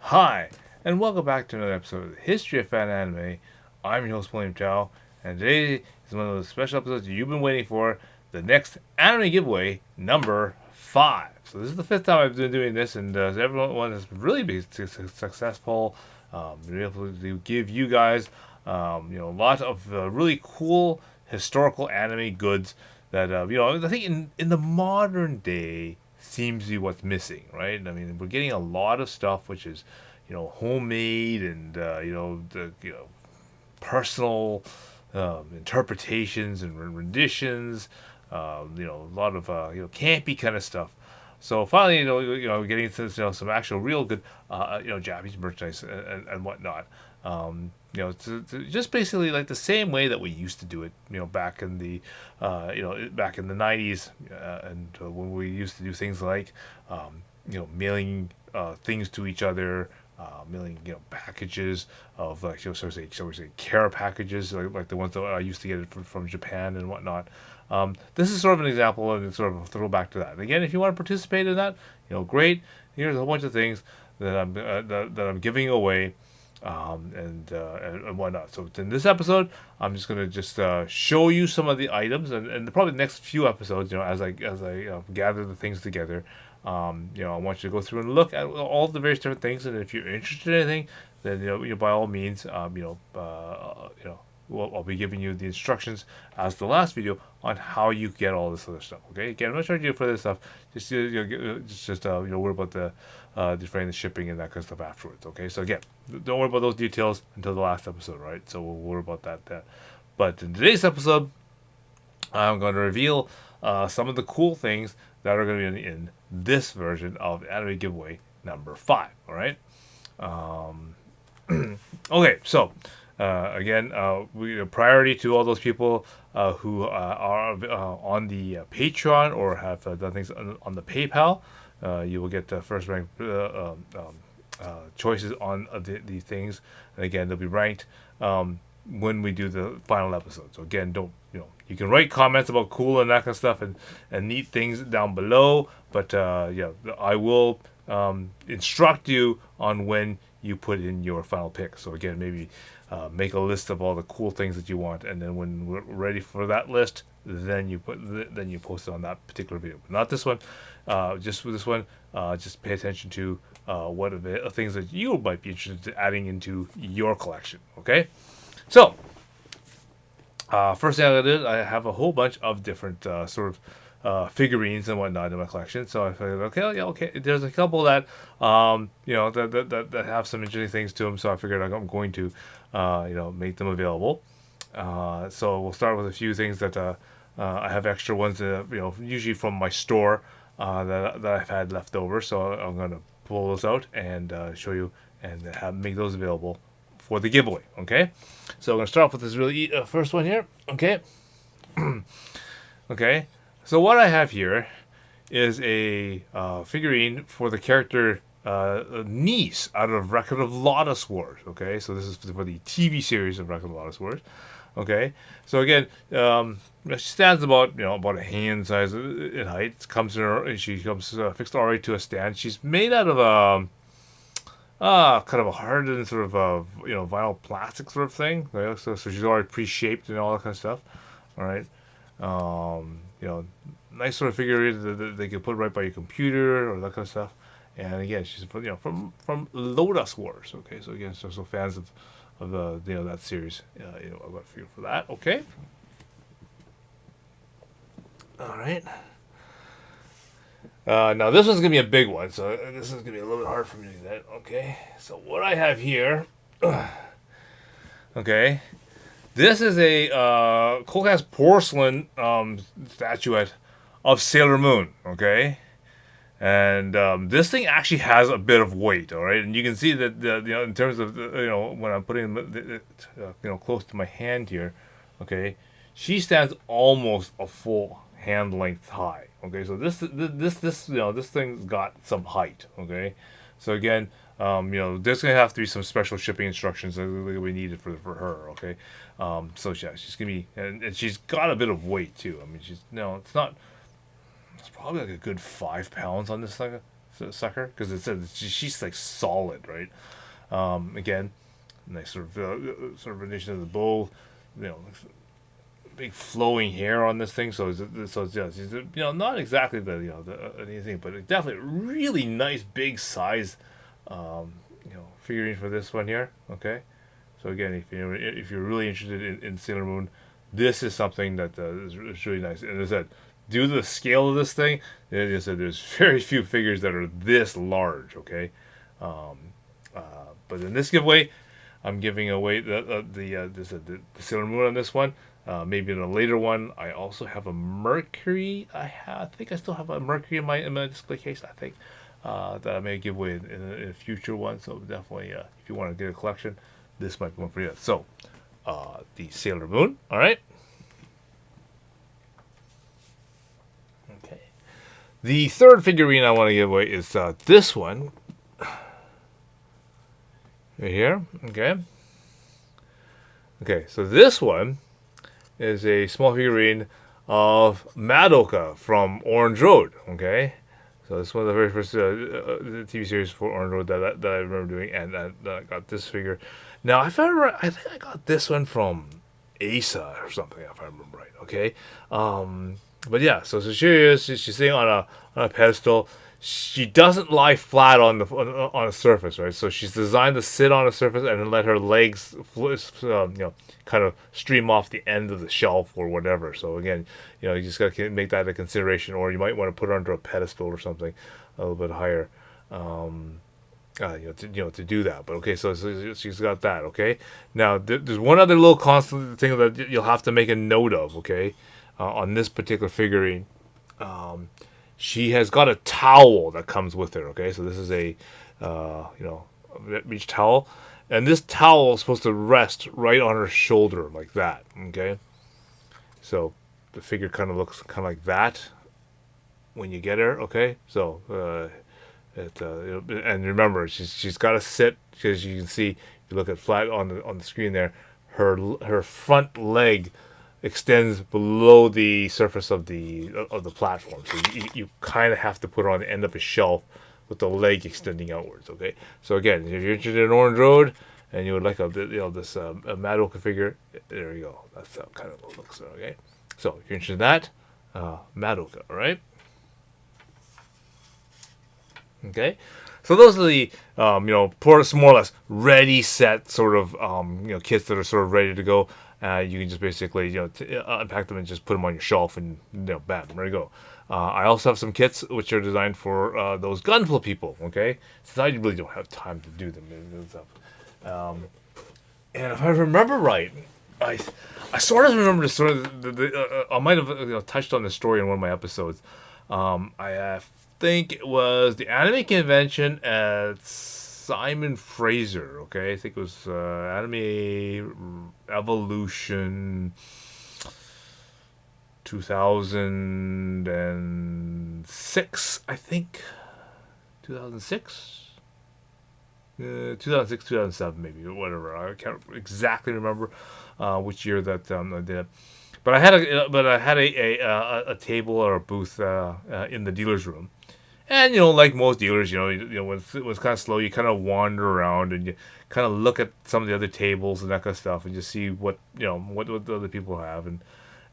Hi, and welcome back to another episode of the History of Fan Anime. I'm your host, William Chow, and today is one of those special episodes you've been waiting for, the next anime giveaway, number 5. So this is the 5th time I've been doing this, and everyone has really been successful. Been able to give you guys, a lot of really cool historical anime goods that, I think in the modern day, seems to be what's missing, right? I mean, we're getting a lot of stuff which is, homemade and personal interpretations and renditions. A lot of campy kind of stuff. So finally, getting into some actual real good, Japanese merchandise and whatnot. Just basically like the same way that we used to do it, back in the, back in the '90s, and when we used to do things like, mailing things to each other, mailing packages of like shall we say care packages like the ones that I used to get from Japan and whatnot. This is sort of an example and sort of a throwback to that. Again, if you want to participate in that, great. Here's a whole bunch of things that I'm giving away, and whatnot. So in this episode, I'm just gonna show you some of the items, and probably the next few episodes, as I gather the things together. I want you to go through and look at all the various different things, and if you're interested in anything, then by all means, I'll be giving you the instructions as the last video on how you get all this other stuff. Okay, again, I'm not charging you for this stuff. Just worry about the defraying the shipping and that kind of stuff afterwards. Okay, so again, don't worry about those details until the last episode, right? So we'll worry about that. But in today's episode, I'm going to reveal some of the cool things that are going to be in this version of Anime Giveaway number 5. All right. Okay, so again, we priority to all those people who are on the Patreon or have done things on the PayPal. You will get the first rank choices on the things, and again, they'll be ranked when we do the final episode. So again, don't you can write comments about cool and that kind of stuff and neat things down below, but I will instruct you on when you put in your final pick. So again, maybe make a list of all the cool things that you want, and then when we're ready for that list, then you post it on that particular video. But not this one. Just with this one, just pay attention to what are the things that you might be interested in adding into your collection. Okay, so. First thing I did, I have a whole bunch of different figurines and whatnot in my collection. So I figured, okay. There's a couple that, that have some interesting things to them. So I figured I'm going to, make them available. So we'll start with a few things that I have extra ones that, usually from my store that I've had left over. So I'm going to pull those out and show you and make those available for the giveaway. Okay, so I'm gonna start off with this really first one here. Okay. Okay, so what I have here is a figurine for the character Niece out of Record of Lotus Wars. Okay, so this is for the TV series of Record of Lotus Wars. Okay, so again, she stands about about a hand size in height. She comes fixed already to a stand. She's made out of kind of a hardened sort of vinyl plastic sort of thing. Right? So she's already pre-shaped and all that kind of stuff. All right. Nice sort of figure that they can put right by your computer or that kind of stuff. And again, she's from Lotus Wars. Okay, so again, so fans of that series, I've got a figure for that. Okay. All right. Now this one's gonna be a big one, so this is gonna be a little bit hard for me to do that. Okay, so what I have here, okay, this is a cold cast porcelain statuette of Sailor Moon. Okay, and this thing actually has a bit of weight. All right, and you can see that in terms of when I'm putting it close to my hand here, okay, she stands almost a full hand length high. Okay, so this thing's got some height. Okay, so again, there's gonna have to be some special shipping instructions that we needed for her. Okay, so yeah, she's gonna be and she's got a bit of weight too. I mean, it's not. It's probably like a good 5 pounds on this thing. sucker, because it says she's like solid, right? Again, nice sort of rendition of the bow, you know, big flowing hair on this thing. So it's yeah, it's, not exactly the anything, but definitely really nice big size, figurine for this one here. Okay, so again, if you're really interested in Sailor Moon, this is something that is really nice. And as I said, due to the scale of this thing, as I said, there's very few figures that are this large. Okay, um, but in this giveaway, I'm giving away the Sailor Moon on this one. Maybe in a later one, I also have a Mercury. I think I still have a Mercury in my display case. I think that I may give away in a future one. So definitely, if you want to get a collection, this might be one for you. So, the Sailor Moon. All right. Okay. The third figurine I want to give away is this one. Right here. Okay. Okay. So this one is a small figurine of Madoka from Orange Road. Okay. So this is one of the very first TV series for Orange Road that I remember doing, and I got this figure. Now, I think I got this one from Asa or something, if I remember right. Okay, but yeah, so she is. She's sitting on a pedestal. She doesn't lie flat on a surface, right? So she's designed to sit on a surface and then let her legs, kind of stream off the end of the shelf or whatever. So again, you just got to make that a consideration, or you might want to put her under a pedestal or something a little bit higher, to do that. But okay, so she's got that. Okay, now there's one other little constant thing that you'll have to make a note of. Okay, on this particular figurine. She has got a towel that comes with her. Okay, so this is a beach towel, and this towel is supposed to rest right on her shoulder like that. Okay, so the figure kind of looks kind of like that when you get her. Okay, so and remember, she's got to sit, because you can see if you look at flat on the screen there, her front leg extends below the surface of the platform. So you kind of have to put her on the end of a shelf with the leg extending outwards. Okay. So again, if you're interested in Orange Road and you would like a Madoka figure, there you go. That's kind of what it looks like. Okay. So if you're interested in that, Madoka. All right. Okay. So those are the more or less ready set sort of kits that are sort of ready to go. You can just basically unpack them and just put them on your shelf, and bam, there you go. I also have some kits which are designed for those Gunpla people. Okay, since I really don't have time to do them and stuff. And if I remember right, I sort of remember I might have touched on the story in one of my episodes. I think it was the anime convention at Simon Fraser. Okay, I think it was Anime Evolution 2006. I think 2006. 2006, 2007, maybe, or whatever. I can't exactly remember which year that I did it. But I had a table or a booth in the dealer's room, and like most dealers, when it's kind of slow, you kind of wander around and you kind of look at some of the other tables and that kind of stuff, and just see what what the other people have. And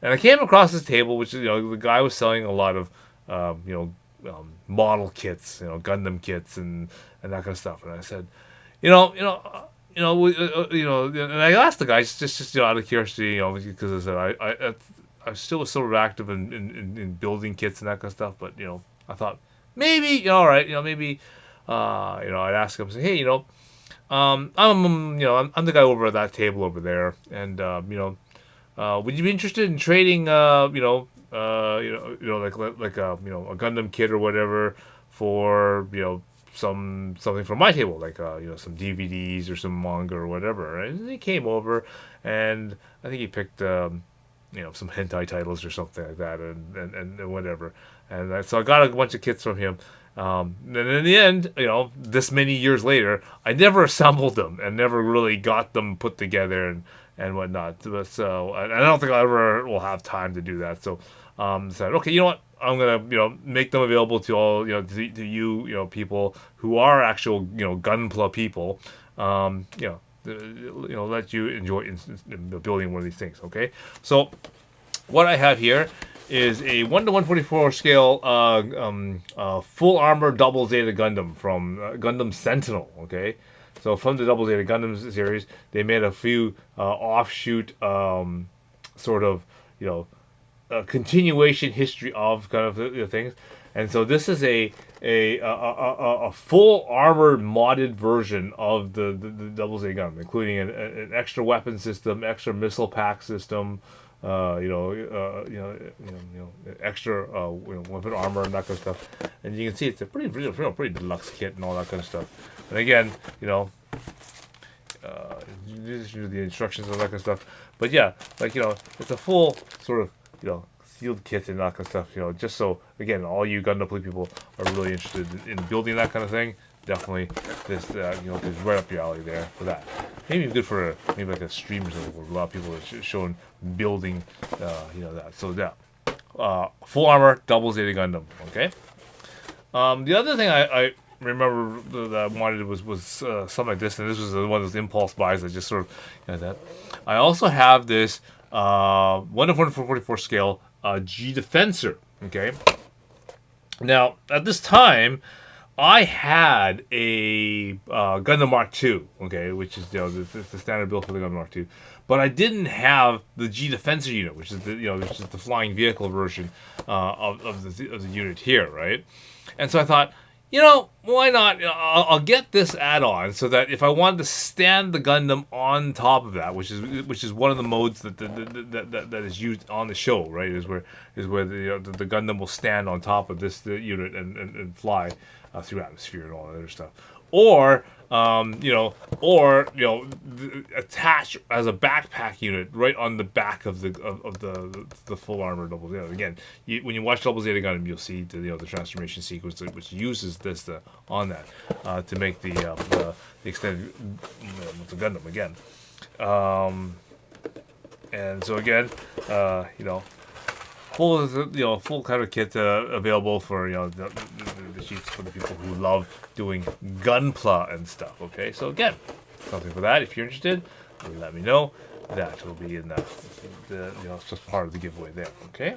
I came across this table, which is the guy was selling a lot of model kits, Gundam kits and that kind of stuff. And I said, and I asked the guy just out of curiosity, because I said I still was sort of active in building kits and that kind of stuff. But I thought maybe all right, maybe I'd ask him, say, hey, I'm the guy over at that table over there, and would you be interested in trading like a Gundam kit or whatever for something from my table, like some DVDs or some manga or whatever. Right? And he came over, and I think he picked some hentai titles or something like that, and whatever. And so I got a bunch of kits from him. And in the end, this many years later, I never assembled them and never really got them put together and whatnot. So and I don't think I ever will have time to do that. So said, okay, you know what? I'm gonna make them available to all to you people who are actual Gunpla people. Let you enjoy building one of these things. Okay, so what I have here is a 1:144 scale full armor double Zeta Gundam from Gundam Sentinel. Okay, so from the double Zeta Gundam series, they made a few offshoot sort of continuation history of kind of the things, and so this is a full armored modded version of the double Zeta Gundam, including an extra weapon system, extra missile pack system. Extra weapon armor and that kind of stuff, and you can see it's a pretty deluxe kit and all that kind of stuff. And again, these are the instructions and that kind of stuff. But yeah, it's a full sort of sealed kit and that kind of stuff. Just so again, all you Gundam people are really interested in building that kind of thing. Definitely, this is right up your alley there for that. Maybe good for maybe like a stream or something where a lot of people are showing building, that. So yeah, full armor, double Zeta Gundam. Okay. The other thing I remember that I wanted was something like this, and this was one of those impulse buys that just sort of that. I also have this 1:144 scale G Defensor. Okay. Now at this time, I had a Gundam Mark II, okay, which is the standard build for the Gundam Mark II, but I didn't have the G Defensor unit, which is the flying vehicle version of the unit here, right? And so I thought, why not? I'll get this add-on so that if I wanted to stand the Gundam on top of that, which is one of the modes that is used on the show, right? Is where the Gundam will stand on top of this unit and fly through atmosphere and all that other stuff, or attached as a backpack unit right on the back of the full armor double Zeta. Again, when you watch Double Zeta Gundam, you'll see the transformation sequence which uses this on that to make the extended the Gundam again. And so again, full kind of kit available for the sheets for the people who love doing Gunpla and stuff. Okay, so again, something for that. If you're interested, let me know. That will be in the it's just part of the giveaway there. Okay.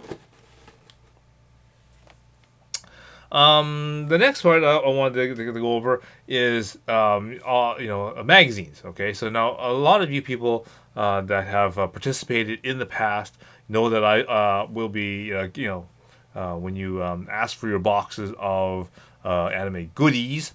The next part I wanted to go over is magazines. Okay, so now a lot of you people that have participated in the past know that I will be when you ask for your boxes of anime goodies,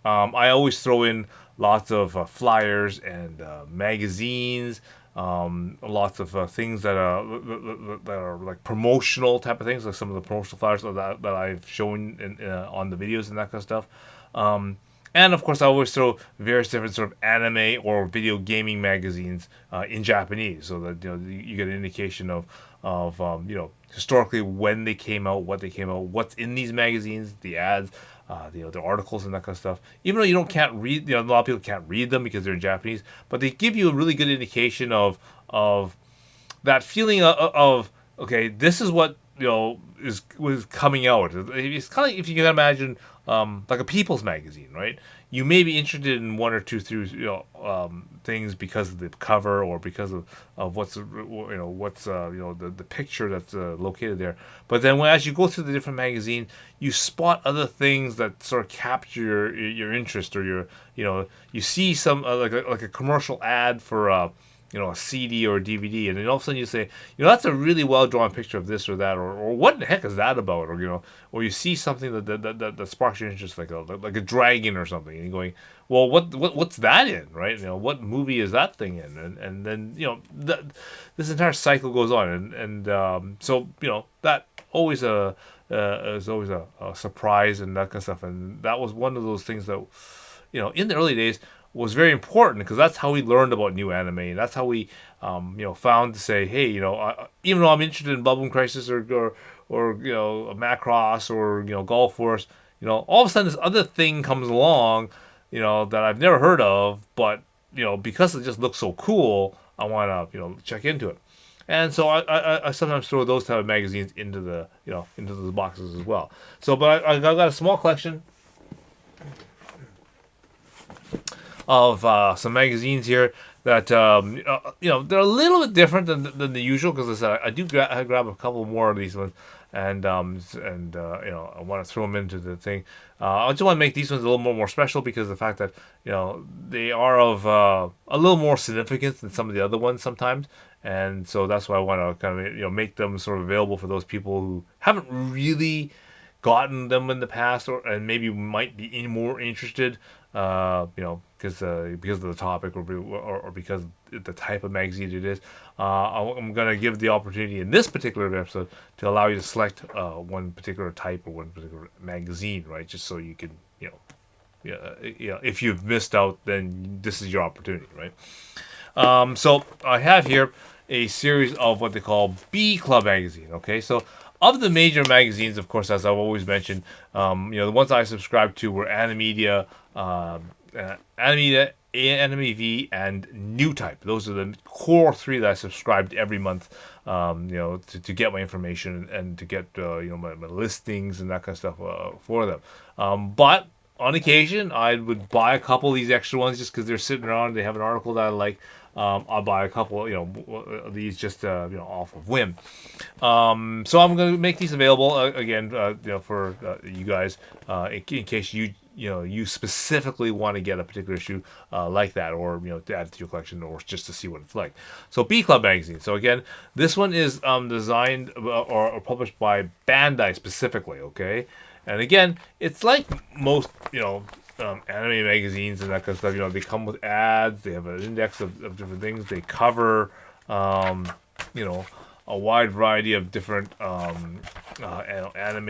I always throw in lots of flyers and magazines. Lots of things that are like promotional type of things, like some of the promotional flyers that I've shown on the videos and that kind of stuff. And of course, I always throw various different sort of anime or video gaming magazines in Japanese, so that you get an indication of historically when they came out, what they came out, what's in these magazines, the ads. The articles and that kind of stuff. Even though can't read, a lot of people can't read them because they're in Japanese, but they give you a really good indication of that feeling of okay, this is what was coming out. It's kind of, if you can imagine, like a People's magazine, right? You may be interested in one or two through things because of the cover or because of what's the picture that's located there. But then as you go through the different magazine, you spot other things that sort of capture your interest, or you see some like a commercial ad for a CD or a DVD, and then all of a sudden you say, that's a really well drawn picture of this or that, or what the heck is that about, or you see something that sparks your interest, like a dragon or something, and you're going, well, what's that in, right? What movie is that thing in, and then this entire cycle goes on, and so that always is always a surprise and that kind of stuff, and that was one of those things that in the early days was very important, because that's how we learned about new anime, and that's how we found to say, hey, even though I'm interested in Bubble Crisis or Macross or Golf Force, all of a sudden this other thing comes along that I've never heard of, but because it just looks so cool, I want to check into it. And so I sometimes throw those type of magazines into the into those boxes as well. So, but I've got a small collection of some magazines here that they're a little bit different than the usual, because I do grab a couple more of these ones, and I want to throw them into the thing. I just want to make these ones a little more special, because of the fact that they are of a little more significance than some of the other ones sometimes, and so that's why I want to kind of make them sort of available for those people who haven't really gotten them in the past, and maybe might be any more interested, because of the topic, or because of the type of magazine it is. I'm gonna give the opportunity in this particular episode to allow you to select one particular type or one particular magazine, right? Just so you can, if you've missed out, then this is your opportunity, right? So I have here a series of what they call B Club magazine. Okay, so of the major magazines, of course, as I've always mentioned, the ones I subscribed to were Animedia, Animedia, Anime V, and New Type. Those are the core three that I subscribed every month, to get my information and to get my listings and that kind of stuff for them. But on occasion, I would buy a couple of these extra ones just because they're sitting around. They have an article that I like. I'll buy a couple, of these just, off of whim. So I'm going to make these available again, for you guys, in case you specifically want to get a particular issue like that, or to add to your collection, or just to see what it's like. So B Club magazine. So again, this one is designed or published by Bandai specifically. Okay, and again, it's like most anime magazines and that kind of stuff. They come with ads. They have an index of different things. They cover a wide variety of different anime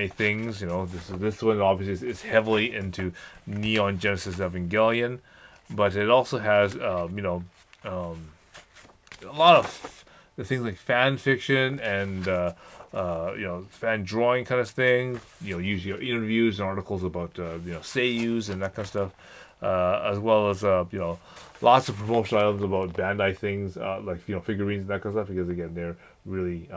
things. This one obviously is heavily into Neon Genesis Evangelion, but it also has a lot of the things like fan fiction and fan drawing kind of things. Usually interviews and articles about seiyus and that kind of stuff, as well as lots of promotional items about Bandai things, like figurines and that kind of stuff. Because again, they're really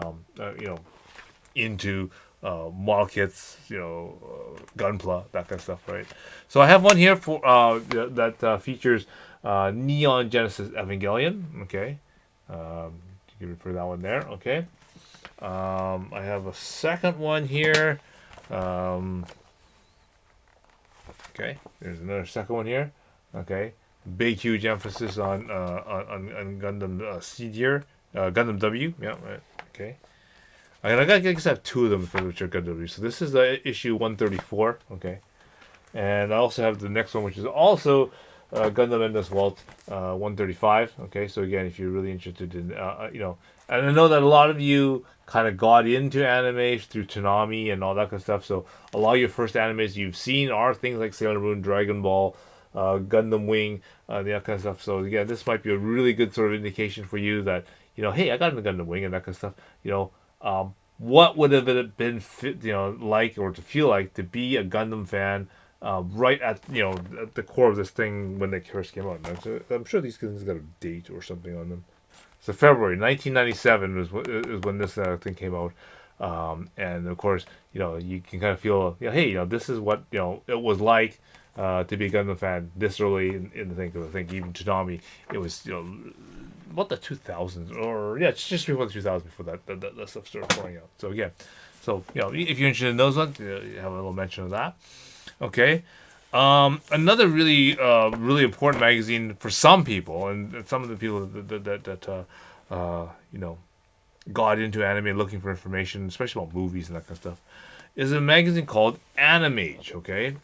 into model kits, Gunpla, that kind of stuff, right? So I have one here for that features Neon Genesis Evangelion. Okay, you can refer that one there. Okay. I have a second one here. Okay, there's another second one here. Okay, big huge emphasis on Gundam C tier, Gundam W. Yeah, right. Okay. I guess I have two of them for which are Gundam W. So this is issue 134. Okay, and I also have the next one, which is also Gundam Endless Waltz 135. Okay, so again, if you're really interested in, and I know that a lot of you kind of got into anime through Toonami and all that kind of stuff. So a lot of your first animes you've seen are things like Sailor Moon, Dragon Ball, Gundam Wing, that kind of stuff. So again, this might be a really good sort of indication for you that hey, I got into Gundam Wing and that kind of stuff. What would have it been like, or to feel like, to be a Gundam fan right at at the core of this thing when they first came out. I'm sure these things got a date or something on them. So February 1997 is when this thing came out, and of course you can kind of feel hey, this is what it was like to be a Gundam fan this early in the thing. Because I think even Toonami, it was about the 2000s, or it's just before the 2000s, before that stuff started pouring out. So again, if you're interested in those ones, you have a little mention of that. Okay. Another really important magazine for some people, and some of the people that got into anime looking for information, especially about movies and that kind of stuff, is a magazine called Animage. Okay,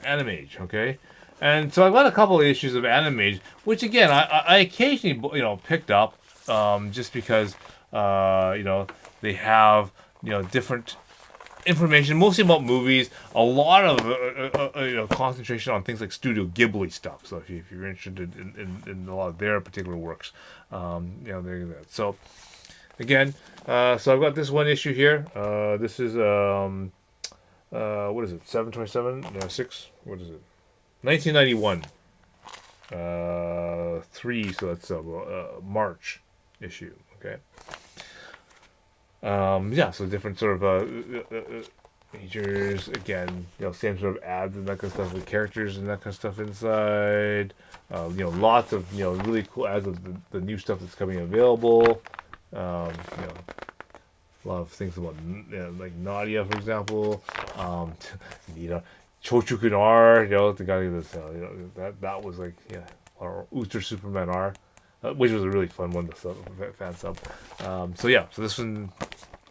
Animage. Okay, and so I've got a couple of issues of Animage, which again I occasionally picked up, just because they have different information, mostly about movies. A lot of concentration on things like Studio Ghibli stuff. So if you're interested in a lot of their particular works, there's that. So again, so I've got this one issue here. This is what is it? 727? No, 6. What is it? 1991. 3. So that's March issue. Okay. Yeah, so different sort of features. Again, same sort of ads and that kind of stuff with characters and that kind of stuff inside. Lots of really cool ads of the new stuff that's coming available. A lot of things about like Nadia, for example. Chochukun R, the guy that's that was like or Ultra Superman R, which was a really fun one to fan sub. So this one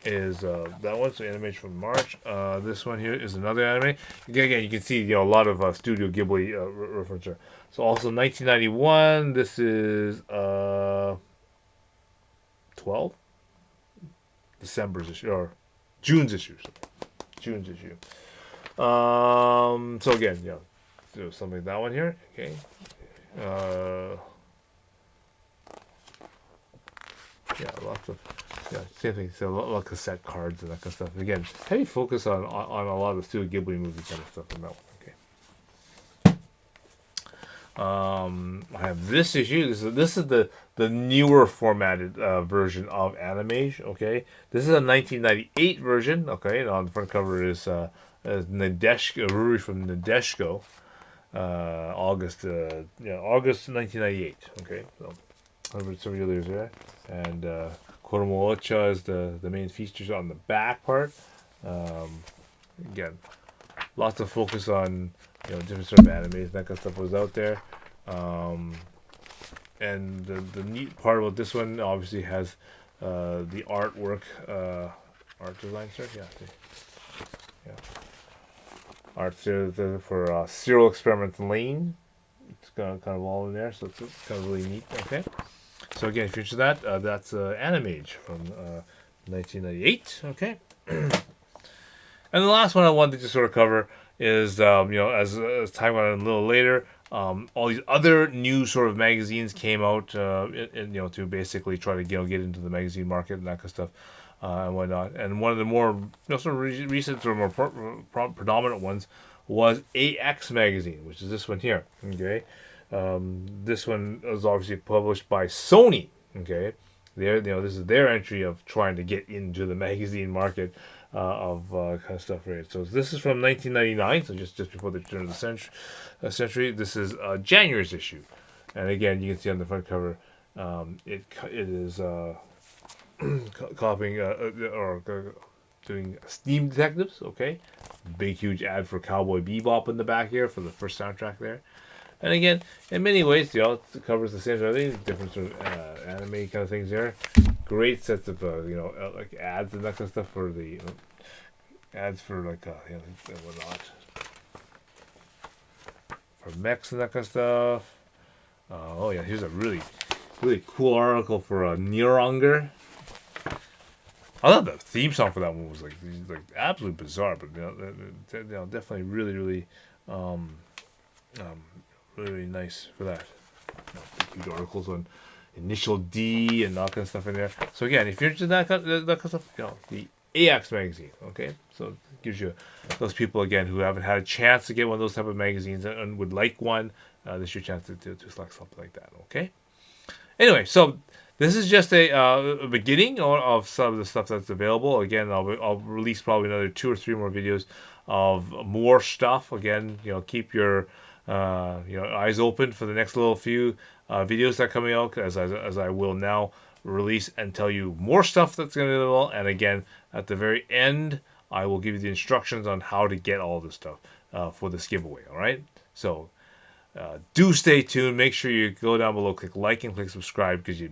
is that one. So Animage from March. This one here is another anime. Again, you can see a lot of Studio Ghibli reference here. So also 1991. This is 12 December's issue or June's issue. June's issue. So again, so something like that one here. Okay. Lots of same thing. So a lot of cassette cards and that kind of stuff. Again, heavy focus on a lot of the Studio Ghibli movie kind of stuff in that one. I have this issue. This is the newer formatted version of Animage. Okay, this is a 1998 version. Okay, and on the front cover is Nadeshko, Ruri from Nadeshko, August 1998. Okay, so some others there, and Koromo Ocha is the main features on the back part. Again, lots of focus on different sort of animes, that kind of stuff was out there. And the neat part about this one obviously has the artwork, art design, sir. Art for Serial Experiment Lane. It's kind of all in there, so it's kind of really neat. Okay. So again, if you're interested in that, that's Animage from 1998. Okay. And the last one I wanted to just sort of cover is, as time went on a little later, all these other new sort of magazines came out, to basically try to get into the magazine market and that kind of stuff, and whatnot. And one of the more sort of recent or more predominant ones was AX magazine, which is this one here. Okay, this one was obviously published by Sony. Okay, this is their entry of trying to get into the magazine market. Of kind of stuff, right? So this is from 1999, so just before the turn of the century. This is January's issue, and again, you can see on the front cover, it is copying or doing Steam Detectives. Okay, big huge ad for Cowboy Bebop in the back here for the first soundtrack there. And again, in many ways, it covers the same sort of things, different sort of anime kind of things there. Great sets of like ads and that kind of stuff for the ads for like whatnot for mechs and that kind of stuff. Here's a really cool article for Neuronger. I thought the theme song for that one was like absolutely bizarre, but definitely really really nice for that. Huge articles on Initial D and all kind of stuff in there. So again, if you're interested in that kind of stuff, the AX magazine. Okay, so it gives you those people again who haven't had a chance to get one of those type of magazines and would like one. This is your chance to select something like that. Okay. Anyway, so this is just a beginning of some of the stuff that's available. Again, I'll release probably another 2 or 3 more videos of more stuff. Again, keep your eyes open for the next little few videos that are coming out, as I will now release and tell you more stuff that's going to be available. And again, at the very end, I will give you the instructions on how to get all this stuff for this giveaway. All right, so do stay tuned. Make sure you go down below, click like and click subscribe, because you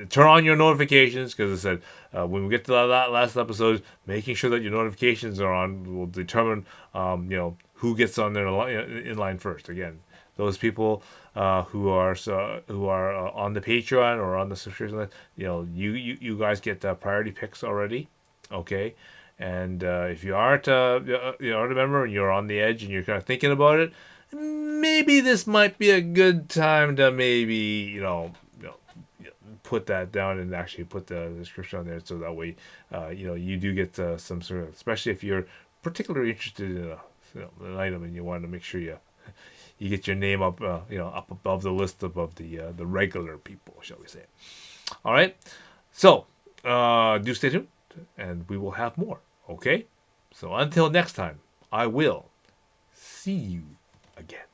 turn on your notifications, because I said when we get to that last episode, making sure that your notifications are on will determine who gets on there in line first. Again, those people who are on the Patreon or on the subscription list, you guys get priority picks already. Okay, and if you aren't a member and you're on the edge and you're kind of thinking about it, maybe this might be a good time to maybe put that down and actually put the description on there, so that way you do get some sort of, especially if you're particularly interested in an item and you want to make sure you get your name up up above the list above the regular people, shall we say. All right, So, do stay tuned, and we will have more. Okay? So until next time, I will see you again.